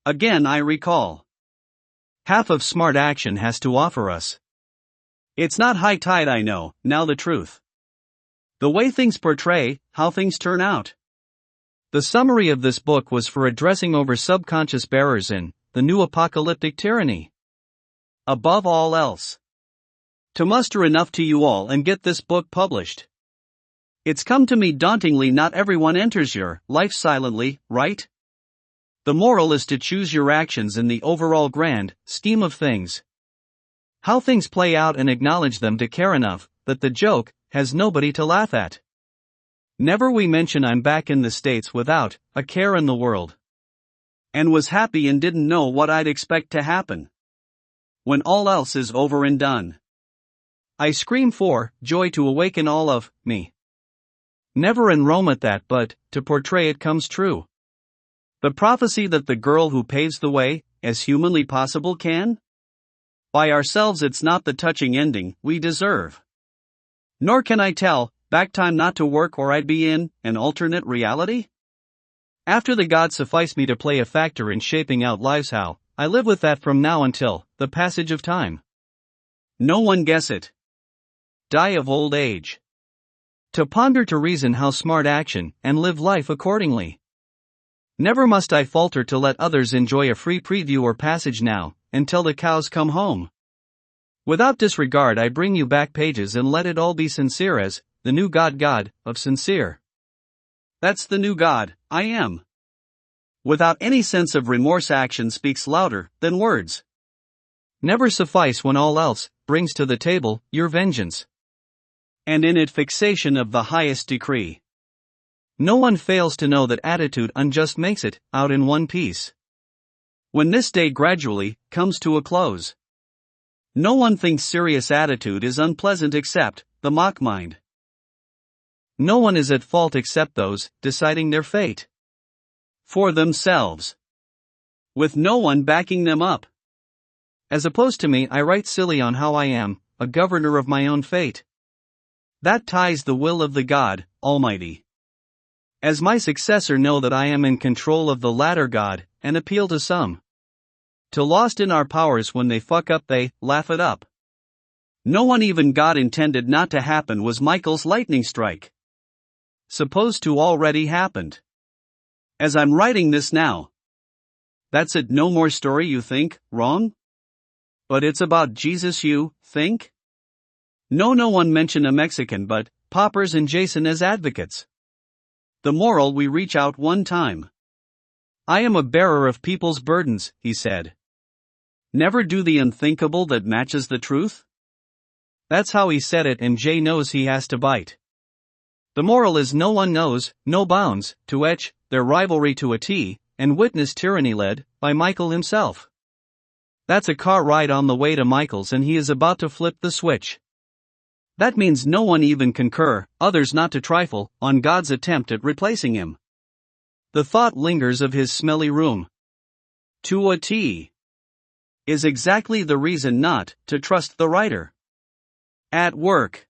Again I recall. Half of smart action has to offer us. It's not high tide, I know, now the truth. The way things portray, how things turn out. The summary of this book was for addressing over subconscious bearers in the new apocalyptic tyranny. Above all else, to muster enough to you all and get this book published. It's come to me dauntingly, not everyone enters your life silently, right? The moral is to choose your actions in the overall grand scheme of things. How things play out and acknowledge them to care enough that the joke has nobody to laugh at. Never we mention I'm back in the States without a care in the world. And was happy and didn't know what I'd expect to happen. When all else is over and done, I scream for joy to awaken all of me. Never in Rome at that, but to portray it comes true. The prophecy that the girl who paves the way, as humanly possible can? By ourselves it's not the touching ending we deserve. Nor can I tell, back time not to work or I'd be in an alternate reality? After the gods suffice me to play a factor in shaping out lives, how I live with that from now until the passage of time. No one guess it. Die of old age. To ponder, to reason how smart action and live life accordingly. Never must I falter to let others enjoy a free preview or passage now, until the cows come home. Without disregard I bring you back pages and let it all be sincere as the new God of sincere. That's the new God, I am. Without any sense of remorse, action speaks louder than words. Never suffice when all else brings to the table your vengeance. And in it fixation of the highest decree. No one fails to know that attitude unjust makes it out in one piece. When this day gradually comes to a close, no one thinks serious attitude is unpleasant except the mock mind. No one is at fault except those deciding their fate for themselves, with no one backing them up. As opposed to me, I write silly on how I am a governor of my own fate. That ties the will of the God Almighty. As my successor, know that I am in control of the latter God, and appeal to some. To lost in our powers, when they fuck up they laugh it up. No one even God intended not to happen was Michael's lightning strike. Supposed to already happened. As I'm writing this now. That's it, no more story you think, wrong? But it's about Jesus you think? No one mention a Mexican but Poppers and Jason as advocates. The moral, we reach out one time. I am a bearer of people's burdens, he said. Never do the unthinkable that matches the truth? That's how he said it, and Jay knows he has to bite. The moral is no one knows, no bounds, to etch their rivalry to a T, and witness tyranny led by Michael himself. That's a car ride on the way to Michael's and he is about to flip the switch. That means no one even concur, others not to trifle, on God's attempt at replacing him. The thought lingers of his smelly room. To a T. Is exactly the reason not to trust the writer. At work.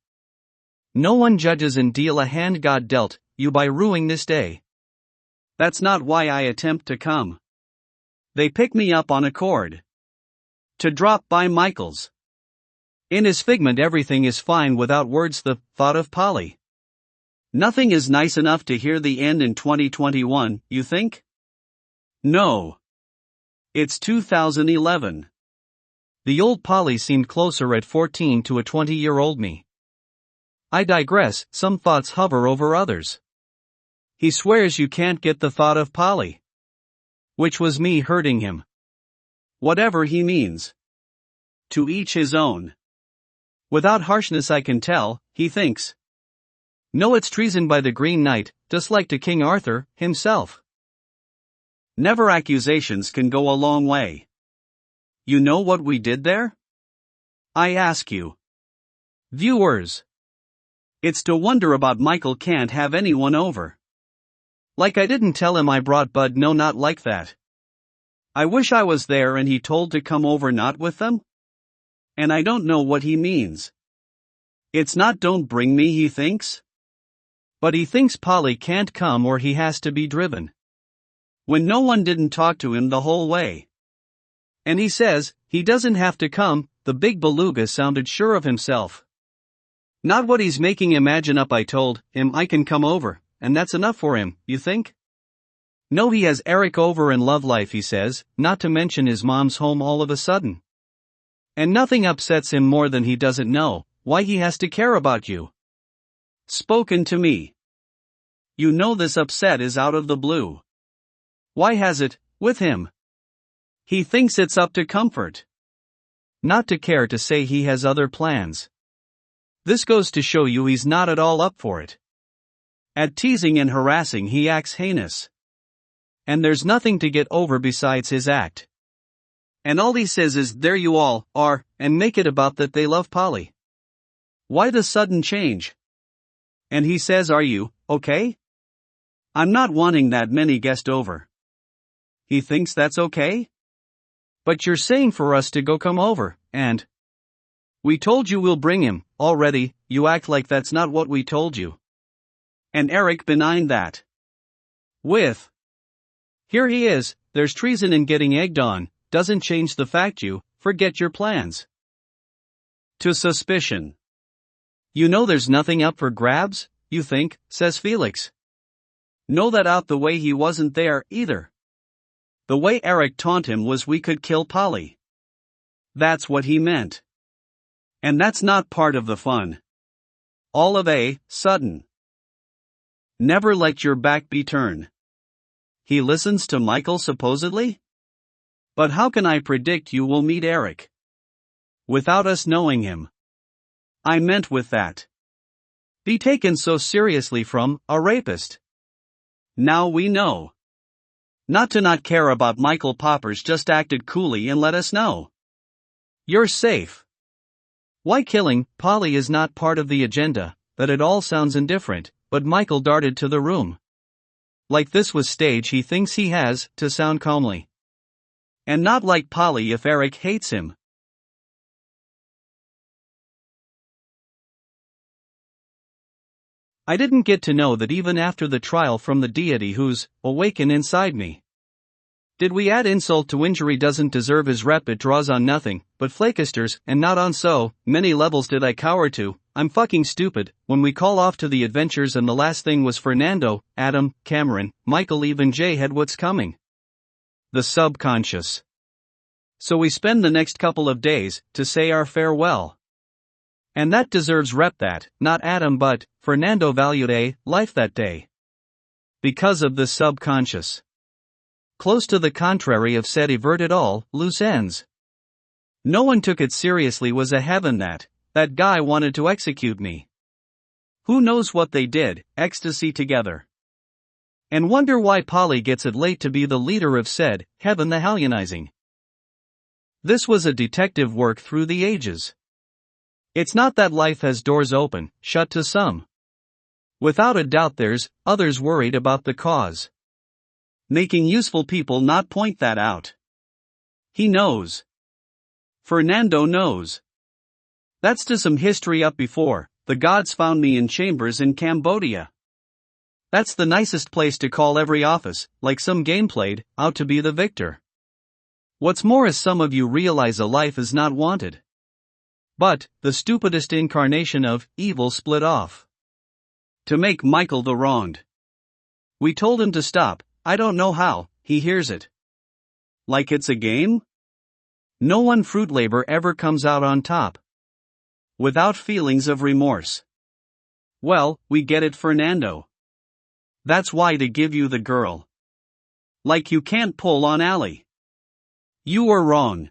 No one judges and deal a hand God dealt you by ruing this day. That's not why I attempt to come. They pick me up on a cord. To drop by Michael's. In his figment everything is fine without words, the thought of Polly. Nothing is nice enough to hear the end in 2021, you think? No. It's 2011. The old Polly seemed closer at 14 to a 20-year-old me. I digress, some thoughts hover over others. He swears you can't get the thought of Polly. Which was me hurting him. Whatever he means. To each his own. Without harshness I can tell, he thinks. No, it's treason by the Green Knight, just like to King Arthur himself. Never accusations can go a long way. You know what we did there? I ask you. Viewers. It's to wonder about Michael can't have anyone over. Like I didn't tell him I brought Bud, no, not like that. I wish I was there and he told to come over, not with them? And I don't know what he means. It's not don't bring me, he thinks. But he thinks Polly can't come or he has to be driven. When no one didn't talk to him the whole way. And he says, he doesn't have to come, the big beluga sounded sure of himself. Not what he's making imagine up. I told him I can come over, and that's enough for him, you think? No, he has Eric over and love life, he says, not to mention his mom's home all of a sudden. And nothing upsets him more than he doesn't know why he has to care about you. Spoken to me. You know this upset is out of the blue. Why has it, with him? He thinks it's up to comfort. Not to care to say he has other plans. This goes to show you he's not at all up for it. At teasing and harassing he acts heinous. And there's nothing to get over besides his act. And all he says is there you all are, and make it about that they love Polly. Why the sudden change? And he says are you, okay? I'm not wanting that many guests over. He thinks that's okay? But you're saying for us to go come over, and we told you we'll bring him, already, you act like that's not what we told you. And Eric benign that. With. Here he is, there's treason in getting egged on, doesn't change the fact you forget your plans. To suspicion. You know there's nothing up for grabs, you think, says Felix. Know that out the way he wasn't there, either. The way Eric taunted him was we could kill Polly. That's what he meant. And that's not part of the fun. All of a sudden. Never let your back be turned. He listens to Michael supposedly? But how can I predict you will meet Eric? Without us knowing him. I meant with that. Be taken so seriously from a rapist. Now we know. Not to not care about Michael Poppers just acted coolly and let us know. You're safe. Why killing Polly is not part of the agenda, that it all sounds indifferent, but Michael darted to the room. Like this was stage he thinks he has, to sound calmly. And not like Polly if Eric hates him. I didn't get to know that even after the trial from the deity who's awakened inside me. Did we add insult to injury doesn't deserve his rep, it draws on nothing but flakisters and not on so many levels did I cower to. I'm fucking stupid. When we call off to the adventures and the last thing was Fernando, Adam, Cameron, Michael, even Jay had what's coming. The subconscious. So we spend the next couple of days to say our farewell. And that deserves rep that, not Adam but Fernando valued a life that day. Because of the subconscious. Close to the contrary of said everted all loose ends. No one took it seriously was a heaven that guy wanted to execute me. Who knows what they did, ecstasy together. And wonder why Polly gets it late to be the leader of said heaven the Hallianizing. This was a detective work through the ages. It's not that life has doors open, shut to some. Without a doubt there's others worried about the cause. Making useful people not point that out. He knows. Fernando knows. That's to some history up before, the gods found me in chambers in Cambodia. That's the nicest place to call every office, like some game played, out to be the victor. What's more is some of you realize a life is not wanted. But, the stupidest incarnation of evil split off. To make Michael the wronged. We told him to stop, I don't know how, he hears it. Like it's a game? No one fruit labor ever comes out on top. Without feelings of remorse. Well, we get it, Fernando. That's why to give you the girl. Like you can't pull on Allie. You were wrong.